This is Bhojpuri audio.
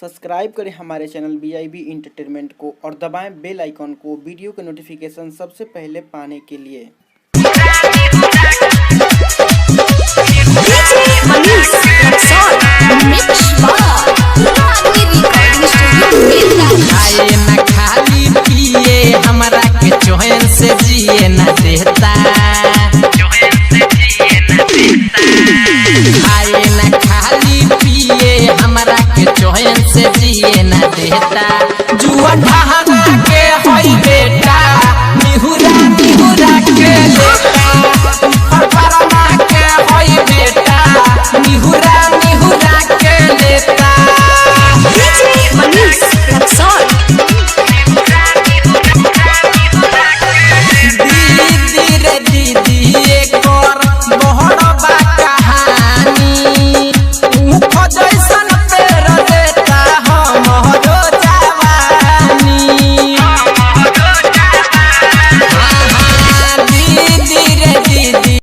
सब्सक्राइब करें हमारे चैनल BIB इंटरटेनमेंट को और दबाएं बेल आइकॉन को वीडियो के नोटिफिकेशन सबसे पहले पाने के लिए। खाए न खाली पिए हमरा के चैन से जिए न देता। खाए न खाली पिए हमरा के चैन से जिए न देता।